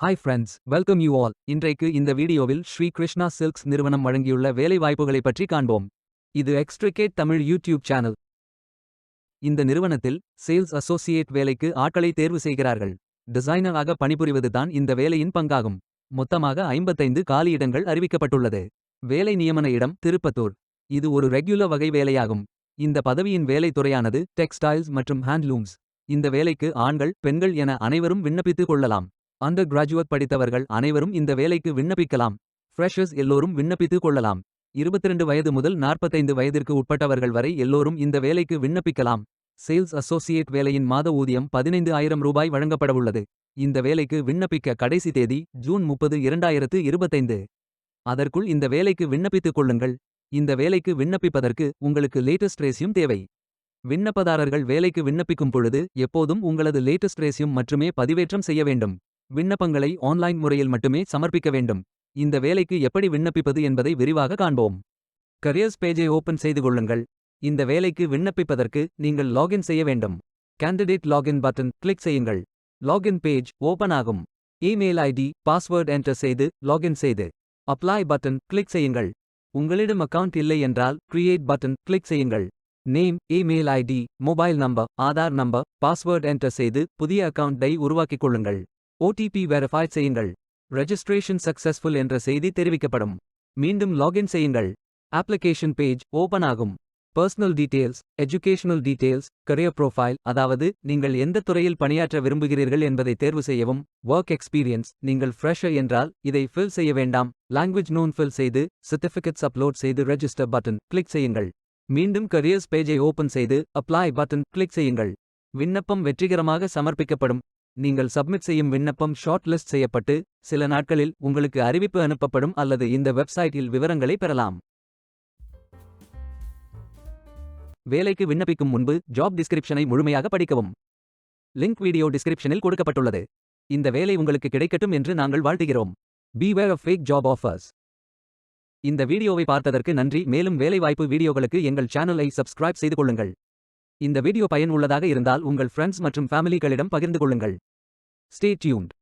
Hi friends, welcome you all. இன்றைக்கு இந்த வீடியோவில் ஸ்ரீ கிருஷ்ணா சில்க்ஸ் நிறுவனம் வழங்கியுள்ள வேலை வாய்ப்புகளைப் பற்றி காண்போம். இது எக்ஸ்ட்ரிகேட் தமிழ் யூடியூப் சேனல். இந்த நிறுவனத்தில் சேல்ஸ் அசோசியேட் வேலைக்கு ஆட்களை தேர்வு செய்கிறார்கள். டிசைனராக பணிபுரிவது தான் இந்த வேலையின் பங்காகும். மொத்தமாக 55 காலியிடங்கள் அறிவிக்கப்பட்டுள்ளது. வேலை நியமன இடம் திருப்பத்தூர். இது ஒரு ரெகுலர் வகை வேலையாகும். இந்த பதவியின் வேலை துறையானது டெக்ஸ்டைல்ஸ் மற்றும் ஹேண்ட்லூம்ஸ். இந்த வேலைக்கு ஆண்கள், பெண்கள் என அனைவரும் விண்ணப்பித்துக் கொள்ளலாம். அண்டர் கிராஜுவேட் படித்தவர்கள் அனைவரும் இந்த வேலைக்கு விண்ணப்பிக்கலாம். ஃப்ரெஷர்ஸ் எல்லோரும் விண்ணப்பித்துக் கொள்ளலாம். 22 வயது முதல் 45 வயதிற்கு உட்பட்டவர்கள் வரை எல்லோரும் இந்த வேலைக்கு விண்ணப்பிக்கலாம். சேல்ஸ் அசோசியேட் வேலையின் மாத ஊதியம் 15,000 ரூபாய் வழங்கப்படவுள்ளது. இந்த வேலைக்கு விண்ணப்பிக்க கடைசி தேதி ஜூன் 30, 2025. அதற்குள் இந்த வேலைக்கு விண்ணப்பித்துக் கொள்ளுங்கள். இந்த வேலைக்கு விண்ணப்பிப்பதற்கு உங்களுக்கு லேட்டஸ்ட் ரேஸ்யூம் தேவை. விண்ணப்பதாரர்கள் வேலைக்கு விண்ணப்பிக்கும் பொழுது எப்போதும் உங்களது லேட்டஸ்ட் ரேஸ்யூம் மட்டுமே பதிவேற்றம் செய்ய வேண்டும். விண்ணப்பங்களை ஆன்லைன் முறையில் மட்டுமே சமர்ப்பிக்க வேண்டும். இந்த வேலைக்கு எப்படி விண்ணப்பிப்பது என்பதை விரிவாக காண்போம். கரியர்ஸ் பேஜை ஓபன் செய்து கொள்ளுங்கள். இந்த வேலைக்கு விண்ணப்பிப்பதற்கு நீங்கள் லாகின் செய்ய வேண்டும். கேண்டிடேட் லாகின் பட்டன் கிளிக் செய்யுங்கள். லாகின் பேஜ் ஓபன் ஆகும். இமெயில் ஐடி, பாஸ்வேர்ட் என்டர் செய்து லாகின் செய்து அப்ளை பட்டன் கிளிக் செய்யுங்கள். உங்களிடம் அக்கவுண்ட் இல்லை என்றால் கிரியேட் பட்டன் கிளிக் செய்யுங்கள். Name, email ID, mobile number, Aadhaar number, password enter செய்து புதிய அக்கவுண்டை உருவாக்கிக் கொள்ளுங்கள். OTP வெரிஃபை செய்யுங்கள். ரெஜிஸ்ட்ரேஷன் சக்சஸ்ஃபுல் என்ற செய்தி தெரிவிக்கப்படும். மீண்டும் லாகின் செய்யுங்கள். அப்ளிகேஷன் பேஜ் ஓபன் ஆகும். Personal details, educational details, career profile, அதாவது நீங்கள் எந்த துறையில் பணியாற்ற விரும்புகிறீர்கள் என்பதை தேர்வு செய்யவும். ஒர்க் எக்ஸ்பீரியன்ஸ், நீங்கள் ஃப்ரெஷர் என்றால் இதை ஃபில் செய்ய வேண்டாம். லாங்குவேஜ் நோன் ஃபில் செய்து சர்டிஃபிகேட்ஸ் அப்லோட் செய்து ரெஜிஸ்டர் பட்டன் கிளிக் செய்யுங்கள். மீண்டும் கரியர்ஸ் பேஜை ஓபன் செய்து அப்ளை பட்டன் கிளிக் செய்யுங்கள். விண்ணப்பம் வெற்றிகரமாக சமர்ப்பிக்கப்படும். நீங்கள் சப்மிட் செய்யும் விண்ணப்பம் ஷார்ட் லிஸ்ட் செய்யப்பட்டு சில நாட்களில் உங்களுக்கு அறிவிப்பு அனுப்பப்படும் அல்லது இந்த வெப்சைட்டில் விவரங்களை பெறலாம். வேலைக்கு விண்ணப்பிக்கும் முன்பு ஜாப் டிஸ்கிரிப்ஷனை முழுமையாக படிக்கவும். லிங்க் வீடியோ டிஸ்கிரிப்ஷனில் கொடுக்கப்பட்டுள்ளது. இந்த வேலை உங்களுக்கு கிடைக்கட்டும் என்று நாங்கள் வாழ்த்துகிறோம். Beware of fake job offers. இந்த வீடியோவை பார்த்ததற்கு நன்றி. மேலும் வேலைவாய்ப்பு வீடியோகளுக்கு எங்கள் சேனலை சப்ஸ்கிரைப் செய்து கொள்ளுங்கள். இந்த வீடியோ பயனுள்ளதாக இருந்தால் உங்கள் ஃப்ரெண்ட்ஸ் மற்றும் ஃபேமிலிகளிடம் பகிர்ந்து கொள்ளுங்கள். Stay tuned.